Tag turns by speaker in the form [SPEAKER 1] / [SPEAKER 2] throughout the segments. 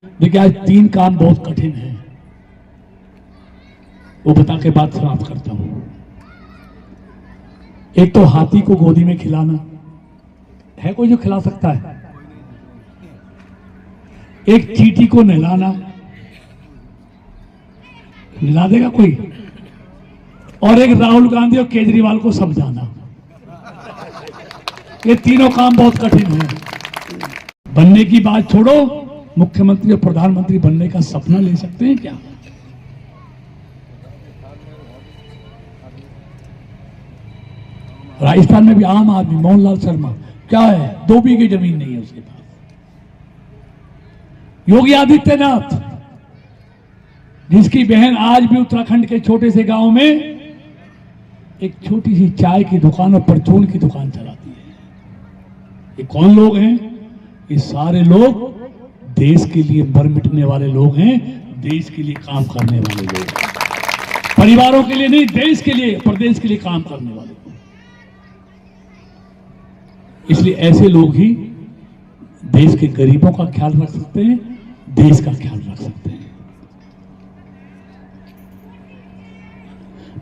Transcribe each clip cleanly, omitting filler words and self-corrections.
[SPEAKER 1] देखिए आज 3 काम बहुत कठिन है, वो बता के बात समाप्त करता हूं। एक तो हाथी को गोदी में खिलाना, है कोई जो खिला सकता है? एक चींटी को नहलाना, नहला देगा कोई? और एक राहुल गांधी और केजरीवाल को समझाना। ये तीनों काम बहुत कठिन है। बनने की बात छोड़ो, मुख्यमंत्री और प्रधानमंत्री बनने का सपना ले सकते हैं क्या? राजस्थान में भी आम आदमी मोहनलाल शर्मा क्या है, 2 बीघे जमीन नहीं है उसके पास। योगी आदित्यनाथ, जिसकी बहन आज भी उत्तराखंड के छोटे से गांव में एक छोटी सी चाय की दुकान और परचून की दुकान चलाती है। ये कौन लोग हैं? ये सारे लोग देश के लिए मर मिटने वाले लोग हैं, देश के लिए काम करने वाले लोग, परिवारों के लिए नहीं, देश के लिए, प्रदेश के लिए काम करने वाले लोग। इसलिए ऐसे लोग ही देश के गरीबों का ख्याल रख सकते हैं, देश का ख्याल रख सकते हैं।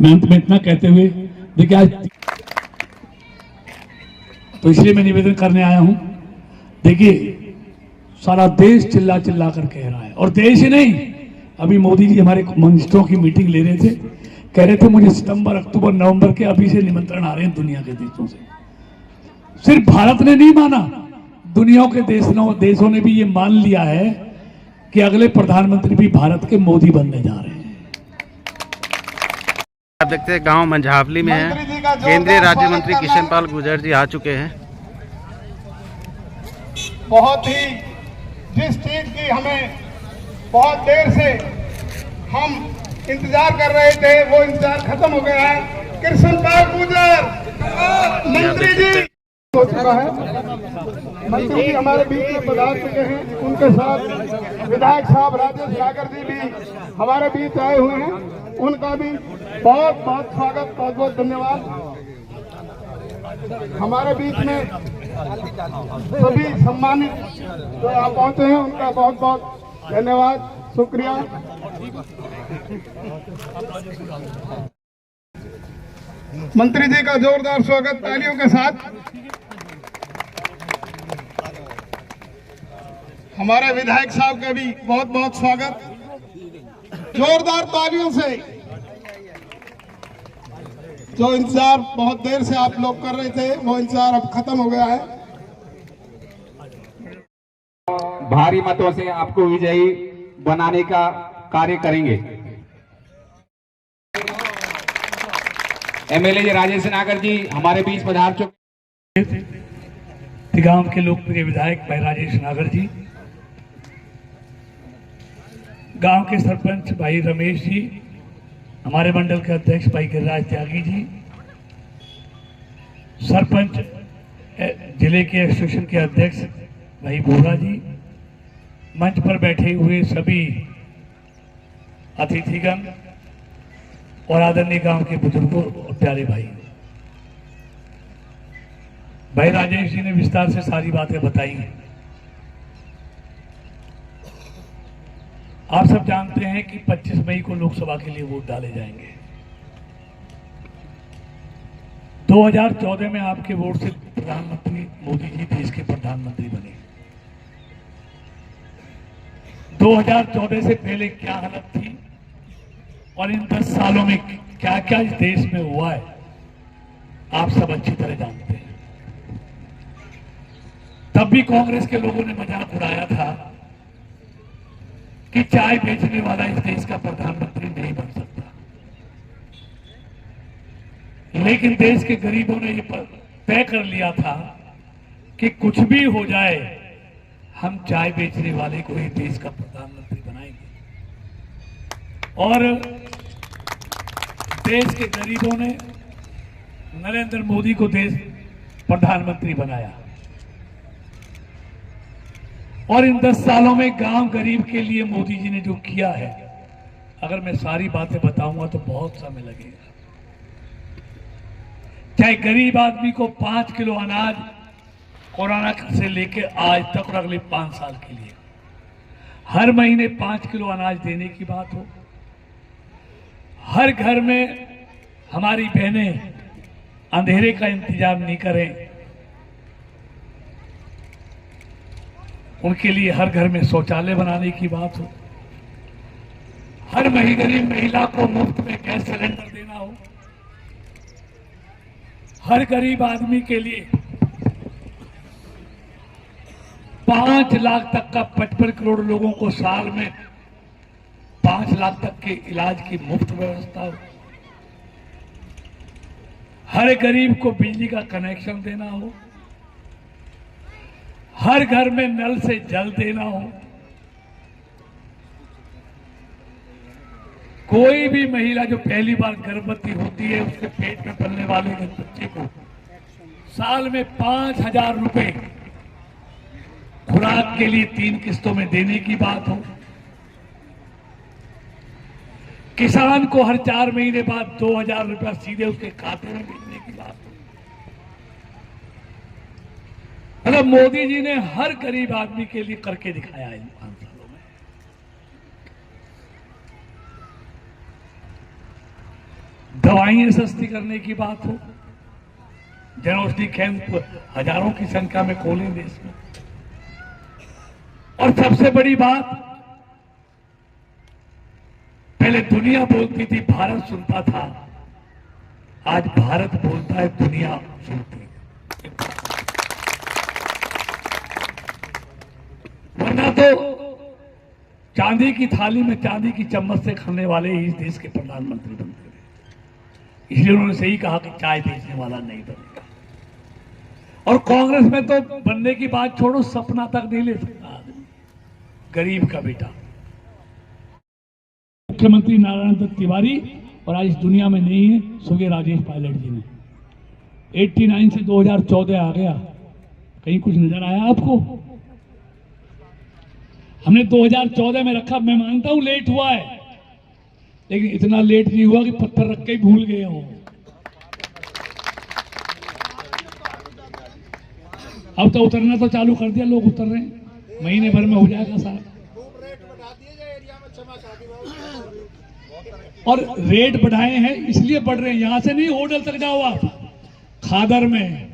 [SPEAKER 1] मैं अंत में इतना कहते हुए, देखिए आज तो इसलिए मैं निवेदन करने आया हूं। देखिए सारा देश चिल्ला चिल्ला कर कह रहा है, और देश ही नहीं, अभी मोदी जी हमारे मिनिस्टरों की मीटिंग ले रहे थे, कह रहे थे मुझे सितंबर, अक्टूबर, नवंबर के अभी से निमंत्रण आ रहे हैं दुनिया के देशों से। सिर्फ भारत ने नहीं माना, दुनिया के देशों ने भी ये मान लिया है कि अगले प्रधानमंत्री भी भारत के मोदी बनने जा रहे हैं।
[SPEAKER 2] आप देखते हैं गांव मंझावली में है, केंद्रीय राज्य मंत्री किशन पाल गुर्जर जी आ चुके हैं।
[SPEAKER 3] बहुत ही जिस चीज की हमें बहुत देर से हम इंतजार कर रहे थे, वो इंतजार खत्म हो गया है। किशन पाल गुर्जर मंत्री जी हो चुका है, मंत्री जी हमारे बीच में पधार चुके हैं। उनके साथ विधायक साहब राजेश नागर जी भी हमारे बीच आए हुए हैं, उनका भी बहुत बहुत स्वागत, बहुत बहुत धन्यवाद। हमारे बीच में सभी सम्मानित जो आप पहुंचे हैं, उनका बहुत बहुत धन्यवाद, शुक्रिया। मंत्री जी का जोरदार स्वागत तालियों के साथ। हमारे विधायक साहब का भी बहुत बहुत स्वागत, जोरदार तालियों से। जो इंतजार बहुत देर से आप लोग कर रहे थे, वो इंतजार अब खत्म हो गया है।
[SPEAKER 4] भारी मतों से आपको विजयी बनाने का कार्य करेंगे। एमएलए जी राजेश नागर जी हमारे बीच पधार चुके
[SPEAKER 1] हैं। गांव के लोकप्रिय विधायक भाई राजेश नागर जी, गांव के सरपंच भाई रमेश जी, हमारे मंडल के अध्यक्ष भाई गिरिराज त्यागी जी, सरपंच जिले के एसोसिएशन के अध्यक्ष भाई बोरा जी, मंच पर बैठे हुए सभी अतिथिगण और आदरणीय गांव के बुजुर्गों और प्यारे भाई। भाई राजेश जी ने विस्तार से सारी बातें बताई हैं। आप सब जानते हैं कि 25 मई को लोकसभा के लिए वोट डाले जाएंगे। 2014 में आपके वोट से प्रधानमंत्री मोदी जी देश के प्रधानमंत्री बने। 2014 से पहले क्या हालत थी और इन 10 सालों में क्या क्या इस देश में हुआ है, आप सब अच्छी तरह जानते हैं। तब भी कांग्रेस के लोगों ने मजाक उड़ाया था कि चाय बेचने वाला इस देश का प्रधानमंत्री नहीं बन सकता, लेकिन देश के गरीबों ने ये तय कर लिया था कि कुछ भी हो जाए, हम चाय बेचने वाले को ही देश का प्रधानमंत्री बनाएंगे। और देश के गरीबों ने नरेंद्र मोदी को देश प्रधानमंत्री बनाया। और इन 10 सालों में गांव गरीब के लिए मोदी जी ने जो किया है, अगर मैं सारी बातें बताऊंगा तो बहुत समय लगेगा। चाहे गरीब आदमी को 5 किलो अनाज कोरोना से लेकर आज तक और अगले 5 साल के लिए, हर महीने 5 किलो अनाज देने की बात हो, हर घर में हमारी बहनें अंधेरे का इंतजाम नहीं करें, उनके लिए हर घर में शौचालय बनाने की बात हो, हर गरीब महिला को मुफ्त में गैस सिलेंडर देना हो, हर गरीब आदमी के लिए 5 लाख तक का 55 करोड़ लोगों को साल में 5 लाख तक के इलाज की मुफ्त व्यवस्था हो, हर गरीब को बिजली का कनेक्शन देना हो, हर घर में नल से जल देना हो, कोई भी महिला जो पहली बार गर्भवती होती है उसके पेट में पलने वाले बच्चे को साल में 5,000 रुपए खुराक के लिए 3 किस्तों में देने की बात हो, किसान को हर 4 महीने बाद 2,000 रुपया सीधे उसके खाते में भेजने की बात हो। मतलब मोदी जी ने हर गरीब आदमी के लिए करके दिखाया है इन 5 सालों में। दवाइयां सस्ती करने की बात हो, जनौषधि केंद्र हजारों की संख्या में खोले देश में, और सबसे बड़ी बात, पहले दुनिया बोलती थी भारत सुनता था, आज भारत बोलता है दुनिया सुनती है। वरना तो चांदी की थाली में चांदी की चम्मच से खाने वाले ही इस देश के प्रधानमंत्री बनते थे, इसलिए उन्होंने सही कहा कि चाय बेचने वाला नहीं बनेगा। और कांग्रेस में तो बनने की बात छोड़ो, सपना तक नहीं ले सकता आदमी, गरीब का बेटा। मुख्यमंत्री नारायण दत्त तिवारी और आज इस दुनिया में नहीं है, स्वर्गीय राजेश पायलट जी ने 89 से 2014 आ गया, कहीं कुछ नजर आया आपको? हमने 2014 में रखा, मैं मानता हूं लेट हुआ है, लेकिन इतना लेट नहीं हुआ कि पत्थर रख के ही भूल गए हो। अब तो उतरना तो चालू कर दिया, लोग उतर रहे हैं, महीने भर में हो जाएगा सारा। और रेट बढ़ाए हैं इसलिए बढ़ रहे हैं, यहां से नहीं होटल तक जाओ आप, खादर में,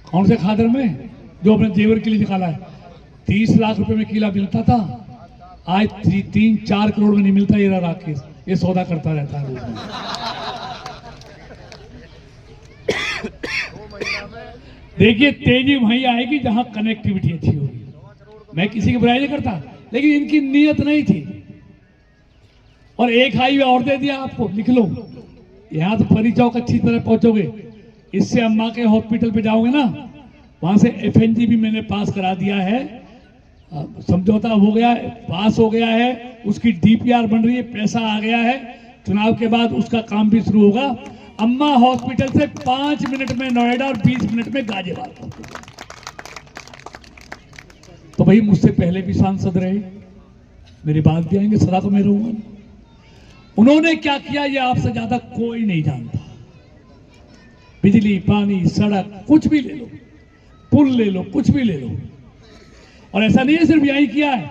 [SPEAKER 1] कौन से खादर में जो अपने जेवर के लिए निकाला है, 30 लाख रुपए में किला मिलता था, आज 3-4 करोड़ में नहीं मिलता। ये राकेश ये सौदा करता रहता है रोज में। देखिए तेजी वहीं आएगी जहां कनेक्टिविटी अच्छी होगी। मैं किसी की बुराई नहीं करता, लेकिन इनकी नीयत नहीं थी। और एक हाईवे और दे दिया आपको, लिख लो, यहां तो परी चौक अच्छी तरह पहुंचोगे, इससे अम्मा के हॉस्पिटल पे जाओगे ना, वहां से एफएनजी भी मैंने पास करा दिया है, समझौता हो गया, पास हो गया है, उसकी डीपीआर बन रही है, पैसा आ गया है, चुनाव के बाद उसका काम भी शुरू होगा। अम्मा हॉस्पिटल से 5 मिनट में नोएडा और 20 मिनट में गाजियाबाद। तो भाई मुझसे पहले भी सांसद रहे, मेरी बात भी आएंगे, सदा तो मैं रहूंगा। उन्होंने क्या किया ये आपसे ज्यादा कोई नहीं जानता। बिजली, पानी, सड़क, कुछ भी ले लो, पुल ले लो, कुछ भी ले लो। और ऐसा नहीं है सिर्फ यही किया है,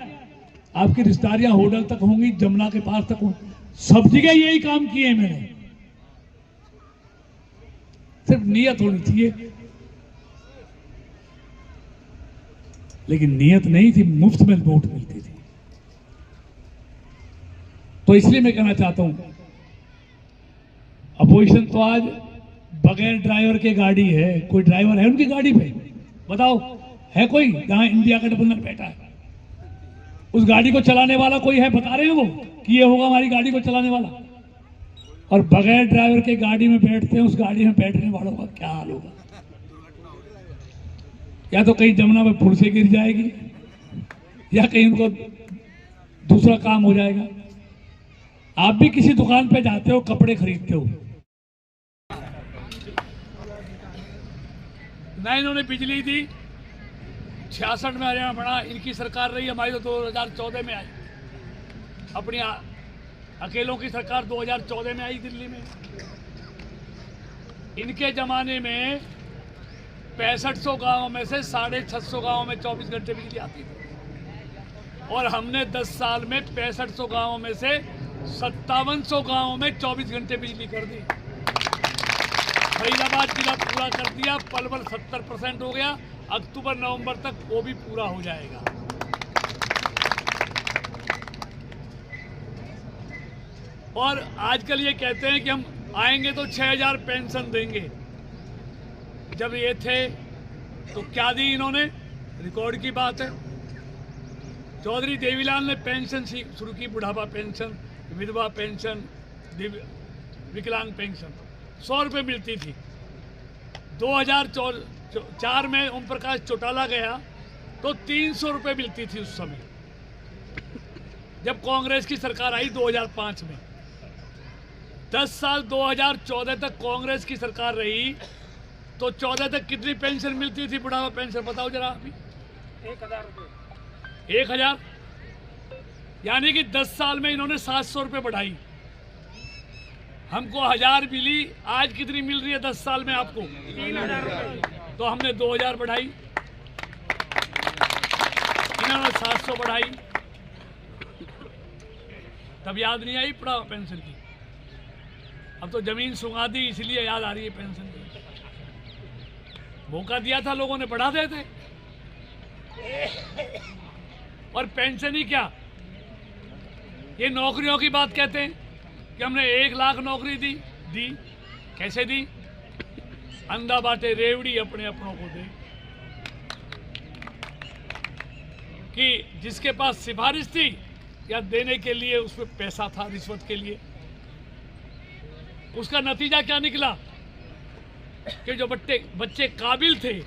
[SPEAKER 1] आपकी रिश्तेदारियां होटल तक होंगी, जमुना के पास तक होंगी, सब जगह यही काम किए मैंने। सिर्फ नियत होनी चाहिए, लेकिन नियत नहीं थी, मुफ्त में वोट मिलती थी। तो इसलिए मैं कहना चाहता हूं, अपोजिशन तो आज बगैर ड्राइवर के गाड़ी है। कोई ड्राइवर है उनकी गाड़ी पे? बताओ, है कोई? जहां इंडिया गठबंधन बैठा है उस गाड़ी को चलाने वाला कोई है? बता रहे हैं वो कि ये होगा हमारी गाड़ी को चलाने वाला। और बगैर ड्राइवर के गाड़ी में बैठते हैं, उस गाड़ी में बैठने वालों का क्या हाल होगा? या तो कहीं जमुना में पुल से गिर जाएगी, या कहीं उनको दूसरा काम हो जाएगा। आप भी किसी दुकान पे जाते हो, कपड़े खरीदते हो ना, इन्होंने बिजली दी 66 में हरियाणा बना, इनकी सरकार रही, हमारी तो 2014 में आई। अपनी अकेलों की सरकार 2014 में आई दिल्ली में। इनके जमाने में 6500 गांवों में से 650 गांवों में 24 घंटे बिजली आती थी। और हमने 10 साल में 6500 गांवों में से 5700 गांवों में 24 घंटे बिजली कर दी। फरीदाबाद जिला पूरा कर दिया, पलवल 70% हो गया, अक्टूबर नवंबर तक वो भी पूरा हो जाएगा। और आजकल ये कहते हैं कि हम आएंगे तो 6000 पेंशन देंगे। जब ये थे तो क्या दी इन्होंने, रिकॉर्ड की बात है। चौधरी देवीलाल ने पेंशन शुरू की, बुढ़ापा पेंशन, विधवा पेंशन, विकलांग पेंशन 100 रुपये मिलती थी। 2004 में ओम प्रकाश चौटाला गया तो 300 रुपये मिलती थी उस समय, जब कांग्रेस की सरकार आई 2005 में। 10 साल 2014 तक कांग्रेस की सरकार रही तो 14 तक कितनी पेंशन मिलती थी, बुढ़ापा पेंशन बताओ जरा अभी?
[SPEAKER 3] 1000 रुपये।
[SPEAKER 1] 1000, यानी कि 10 साल में इन्होंने 700 रुपये बढ़ाई। हमको 1000 मिली, आज कितनी मिल रही है 10 साल में आपको?
[SPEAKER 3] 3000 रुपये।
[SPEAKER 1] तो हमने 2000 बढ़ाई, इन्होंने 700 बढ़ाई। तब याद नहीं आई बुढ़ापा पेंशन की। अब तो जमीन सुंगा दी इसलिए याद आ रही है पेंशन की। मौका दिया था लोगों ने, बढ़ा देते। और पेंशन ही क्या, ये नौकरियों की बात कहते हैं कि हमने 1 लाख नौकरी दी। कैसे दी? अंधा बाटे रेवड़ी अपने अपनों को दे। कि जिसके पास सिफारिश थी या देने के लिए उसमें पैसा था रिश्वत के लिए, उसका नतीजा क्या निकला कि जो बच्चे काबिल थे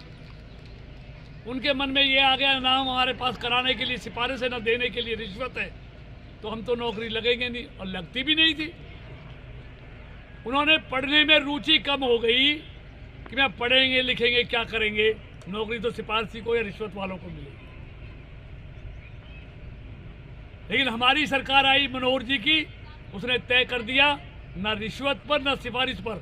[SPEAKER 1] उनके मन में ये आ गया, ना हमारे पास कराने के लिए सिफारिश है, ना देने के लिए रिश्वत है, तो हम तो नौकरी लगेंगे नहीं, और लगती भी नहीं थी। उन्होंने पढ़ने में रुचि कम हो गई कि मैं पढ़ेंगे लिखेंगे क्या करेंगे, नौकरी तो सिफारशी को या रिश्वत वालों को मिलेगी। लेकिन हमारी सरकार आई मनोहर जी की, उसने तय कर दिया ना रिश्वत पर ना सिफारिश पर,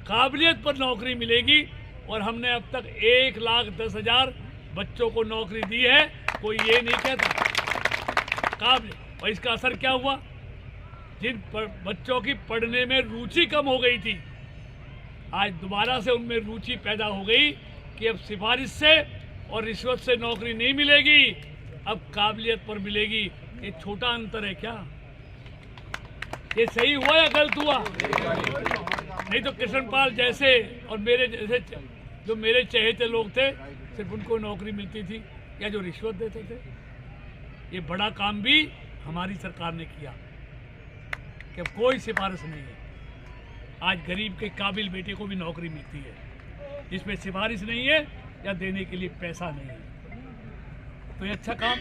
[SPEAKER 1] काबिलियत पर नौकरी मिलेगी। और हमने अब तक 1,10,000 बच्चों को नौकरी दी है, कोई ये नहीं कहता काबिलियत। और इसका असर क्या हुआ? जिन बच्चों की पढ़ने में रुचि कम हो गई थी, आज दोबारा से उनमें रुचि पैदा हो गई कि अब सिफारिश से और रिश्वत से नौकरी नहीं मिलेगी, अब काबिलियत पर मिलेगी। ये छोटा अंतर है क्या? ये सही हुआ या गलत हुआ? नहीं तो कृष्णपाल जैसे और मेरे जैसे जो मेरे चहेते लोग थे, सिर्फ उनको नौकरी मिलती थी या जो रिश्वत देते थे। ये बड़ा काम भी हमारी सरकार ने किया कि अब कोई सिफारिश नहीं है। आज गरीब के काबिल बेटे को भी नौकरी मिलती है, जिसमें सिफारिश नहीं है या देने के लिए पैसा नहीं है। तो ये अच्छा काम